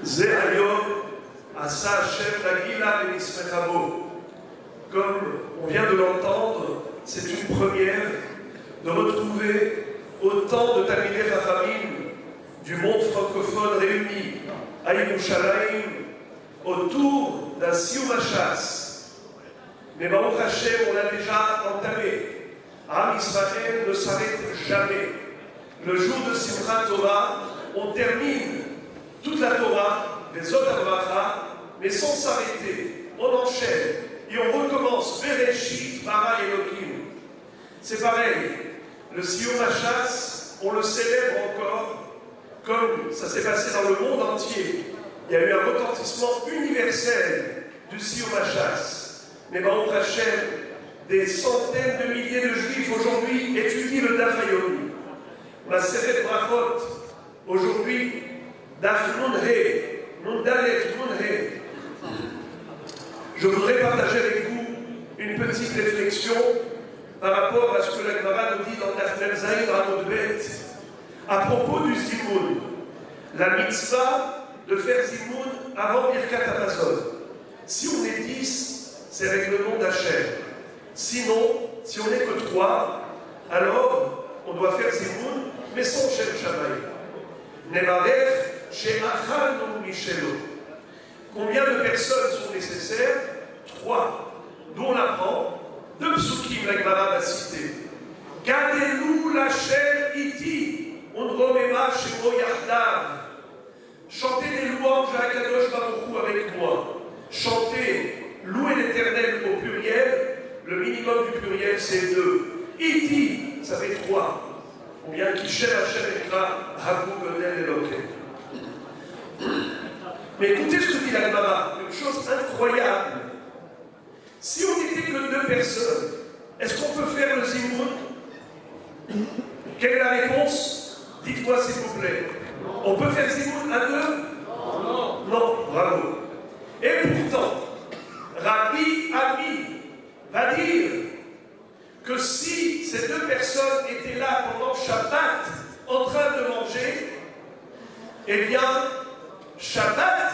Ze Hayom Asa Hashem Nagila Benismechamo. Comme on vient de l'entendre, c'est une première de retrouver autant de Talmidei Chachamim du monde francophone réuni à Yerushalayim autour d'un Siyum HaShas. Mais Baruch Hashem, on l'a déjà entamé. Am Israël ne s'arrête jamais. Le jour de Simchat Torah, on termine toute la Torah, les autres Bracha, mais sans s'arrêter. On enchaîne et on recommence. Bereshit bara Elohim. C'est pareil. Le Siyum HaShas, on le célèbre encore, comme ça s'est passé dans le monde entier. Il y a eu un retentissement universel du Siyum HaShas. Mais Baruch Hashem, des centaines de milliers de juifs aujourd'hui étudient le Daf Yomi. La Seret Brachot, aujourd'hui, Daf Nun He, Nun Dalet, Nun He. Je voudrais partager avec vous une petite réflexion par rapport à ce que la Gemara nous dit dans Daf Mem Zayin Amud Bet à propos du Zimoun. La mitzvah de faire Zimoun avant Birkat Hamazon. Si on est 10, c'est avec le nom d'Hachem. Sinon, si on n'est que 3, alors on doit faire Zimoun, mais sans Shem Shammai. Nevarech she'achal nu mishelo. Combien de personnes sont nécessaires? 3. D'où on apprend 2 psukim, la Gemara va citer. Gadelu lachem iti, unromema shemo yardav. Chantez des louanges à Akadosh Baruch Hu avec moi. Chantez, louez l'Éternel au pluriel. Le minimum du pluriel, c'est 2. Iti, ça fait 3. Combien Kishem Hashem Ekra, Havu Godel Elokem. Mais écoutez ce que dit la Gemara, une chose incroyable. Si on n'était que 2 personnes, est-ce qu'on peut faire le Zimoun? Quelle est la réponse? Dites-moi s'il vous plaît. On peut faire Zimoun à 2? Non. Non, bravo. Et pourtant, Rabbi Ami va dire que si ces 2 personnes étaient là pendant Shabbat en train de manger, eh bien, Shabbat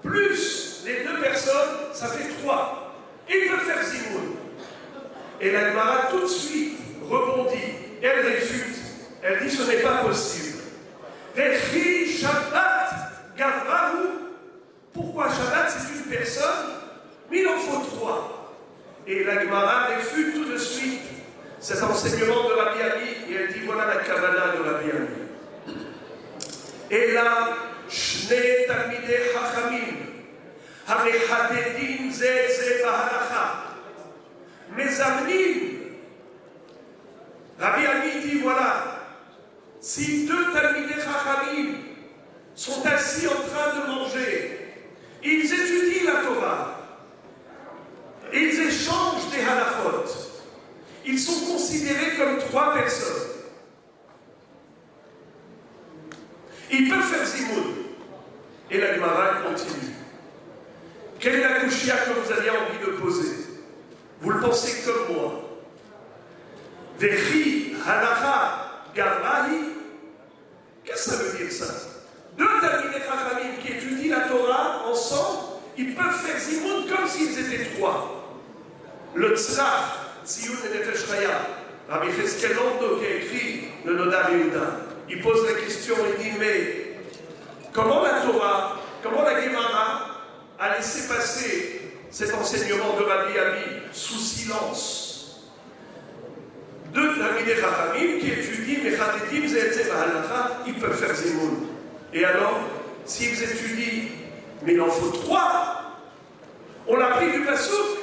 plus les 2 personnes, ça fait 3. Ils peuvent faire Zimoun. Et la Gemara tout de suite rebondit. Elle réfute. Elle dit ce n'est pas possible. Vechi Shabbat Gavrahu. Pourquoi Shabbat c'est une personne, mais il en faut 3. Et la Gemara réfute tout de suite cet enseignement de Rabbi Ami. Et elle dit voilà la Kavanah de Rabbi Ami. Et là, Shnei Talmidei Chachamim. המחדדים זה בהלכה, מזמנים. Rabbi Ami dit voilà, si 2 Talmidei Chachamim sont assis en train de manger, ils étudient la Torah, ils échangent des halachot, ils sont considérés comme 3 personnes. Ils peuvent faire Zimoun. Et la Gemara continue. Quelle est la kouchia que vous aviez envie de poser? Vous le pensez comme moi. Vechi halacha gavrahi. Qu'est-ce que ça veut dire ça? 2 Talmidei Chachamim qui étudient la Torah ensemble, ils peuvent faire Zimoun comme s'ils étaient 3. Le Tzrach, Tziyun et Nefesh Chaya, Rabbi Cheskel Lando qui a écrit le Noda Yehuda, il pose la question, il dit mais comment la Torah, comment la Gemara a laissé passer cet enseignement de Rabbi Ami sous silence? 2 Talmidei Chachamim qui étudient Mechadedim Ze'etzem Halacha, ils peuvent faire Zimoun. Et alors, s'ils étudient, mais il en faut 3, on l'a pris du Passouk.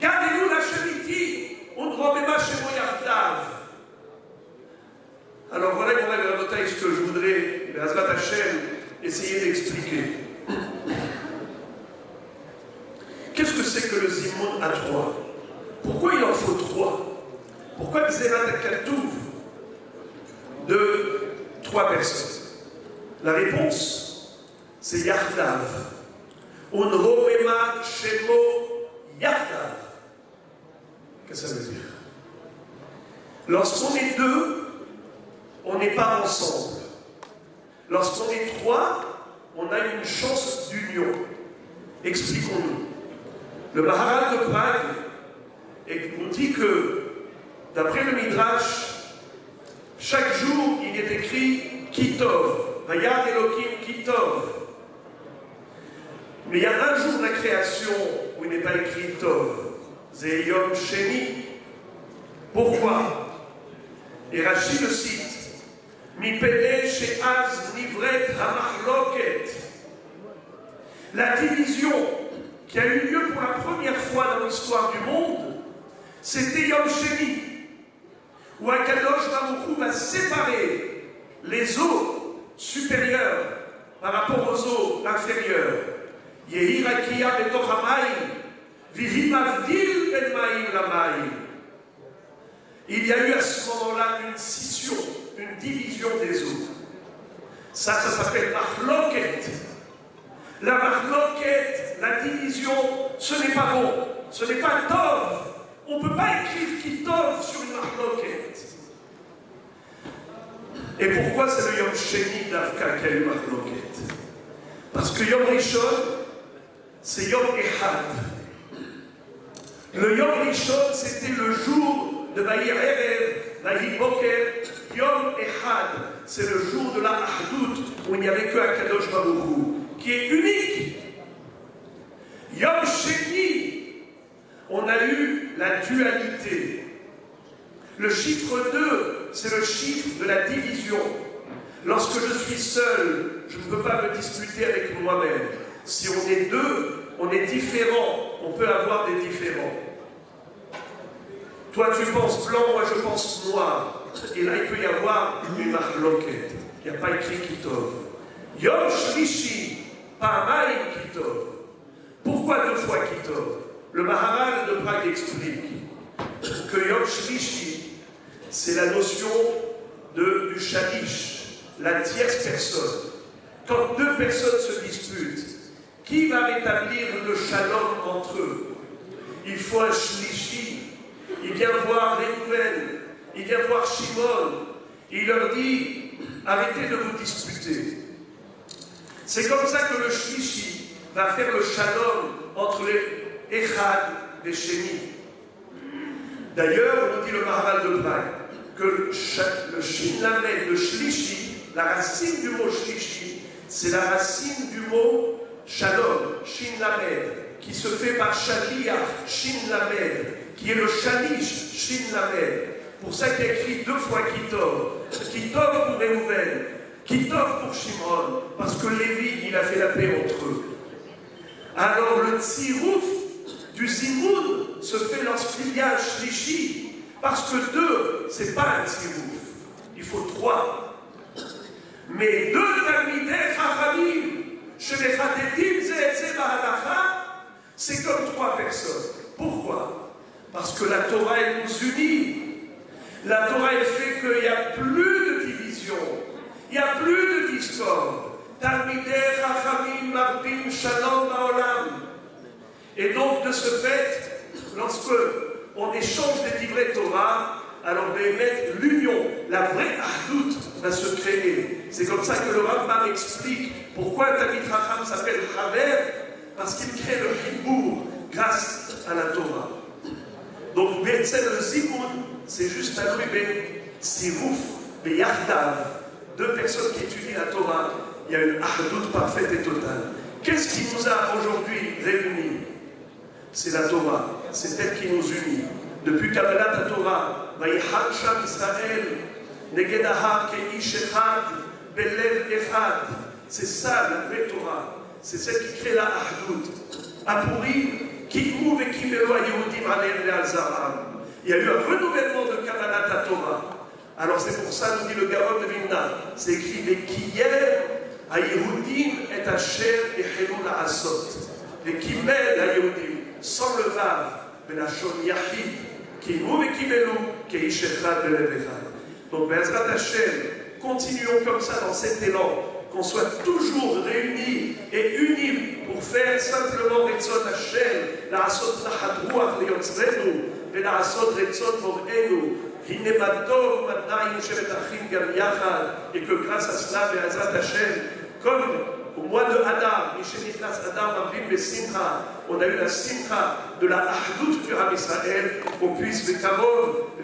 Gardez-nous la Shemiti, on ne remema chez Moyardav. Alors voilà qu'on a la bataille ce que je voudrais, Hazrat Hashem, essayer d'expliquer. Qu'est-ce que c'est que le Zimoun à 3? Pourquoi il en faut 3? Pourquoi Xerat Akatouf de 3 personnes? La réponse, c'est Yardav. Unromema Shemo Yardav. Qu'est-ce que ça veut dire? Lorsqu'on est 2, on n'est pas ensemble. Lorsqu'on est 3, on a une chance d'union. Expliquons-nous. Le Maharal de Prague nous dit que, d'après le Midrash, chaque jour, il est écrit Kitov, Vayar Elohim Kitov. Mais il y a un jour de la création où il n'est pas écrit Tov, c'est Yom Sheni. Pourquoi? Et Rashi le cite, Mi pene she'az nivret hamachloket. La division qui a eu lieu pour la première fois dans l'histoire du monde, c'était Yom Sheni, où Akadosh Baruch Hu va séparer les eaux supérieures par rapport aux eaux inférieures. Yehi rakia betoch hamayim, vihi mavdil ben mayim lamayim. Il y a eu à ce moment-là une scission, une division des eaux. Ça s'appelle Mahloket. La Mahloket, la division, ce n'est pas bon, ce n'est pas Tov. On ne peut pas écrire Kitov sur une Mahloket. Et pourquoi c'est le Yom Sheni d'Avka qui a eu Mahloket? Parce que Yom Rishon, c'est Yom Echad. Le Yom Rishon, c'était le jour de Vayir Erev, Vayir Boker, Yom Echad. C'est le jour de la Ahdout, où il n'y avait que Akadosh Baruch Hu, qui est unique. Yom Sheni, on a eu la dualité. Le chiffre 2, c'est le chiffre de la division. Lorsque je suis seul, je ne peux pas me disputer avec moi-même. Si on est deux, on est différents. On peut avoir des différends. Toi, tu penses blanc, moi, je pense noir. Et là, il peut y avoir une mahloket. Il n'y a pas écrit Kitov. Yom Shlishi, Pa'amayim Kitov. Pourquoi 2 fois Kitov? Le Maharal de Prague explique que Yom Shlishi, c'est la notion du shalish, la tierce personne. Quand 2 personnes se disputent, qui va rétablir le shalom entre eux? Il faut un shlishi. Il vient voir Réhouven, il vient voir Shimon, il leur dit, arrêtez de vous disputer. C'est comme ça que le shlishi va faire le shalom entre les Echad et Sheni. D'ailleurs, on dit le Maharal de Prague, que le Shin Lamed, le shlishi, la racine du mot shlishi, c'est la racine du mot Shalom, Shin Lamed, qui se fait par Shaliach, Shin Lamed, qui est le Shalish, Shin Lamed. Pour ça qu'il y a écrit 2 fois Kitov. Kitov pour Réhouven, Kitov pour Shimon, parce que Lévi, il a fait la paix entre eux. Alors le Tzirouf du Zimoun se fait lorsqu'il y a un Shlishi, parce que 2, c'est pas un Tzirouf, il faut 3. Mais 2 Talmidei Chachamim, c'est comme 3 personnes. Pourquoi? Parce que la Torah, elle nous unit. La Torah, elle fait qu'il n'y a plus de division. Il n'y a plus de discorde. Talmidei Chachamim Marbim Shalom Ba'olam. Et donc, de ce fait, lorsque on échange des livrets Torah, alors l'union, la vraie Ahdout va se créer. C'est comme ça que le Rambam explique pourquoi un Talmid Chacham s'appelle Chaver, parce qu'il crée le Hibour grâce à la Torah. Donc, Be'etzel le Zimoun, c'est juste un ruben, Sirouf, Beyachdav, 2 personnes qui étudient la Torah, il y a une Ahdout parfaite et totale. Qu'est-ce qui nous a aujourd'hui réunis? C'est la Torah, c'est elle qui nous unit. Depuis Kabbalat Torah, Vayichal Sham Israël, Neged Ahar Keish Echad, Belev Echad. C'est ça la vraie Torah. C'est celle qui crée la Ahdout. Apurim, Kikmou et Kimelo Yehudim Alem Leal Zaram. Il y a eu un renouvellement de Kabbalat Torah. Alors c'est pour ça, nous dit le Gaon de Vilna, c'est écrit les Kiyer, à Yehudim et Asher et Helou la Asot. Les Kimel à Yehudim, sans le Vav, Benachon Yahid. Donc, Be'ezrat Hashem, continuons comme ça dans cet élan, qu'on soit toujours réunis et unis pour faire simplement Retzot Hashem, la Asot Nachat Ruach Leyotzrenu, et la Asot Retzot Morenu, Hine Matov, Matnaim Shevet Achim Gam Yachad, et que grâce à cela, Be'ezrat Hashem, comme au mois on a eu la simcha de la Ahdout du Ram Israël, qu'on puisse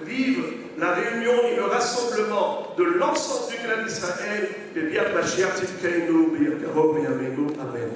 vivre la réunion et le rassemblement de l'ensemble du clan d'Israël. Amen.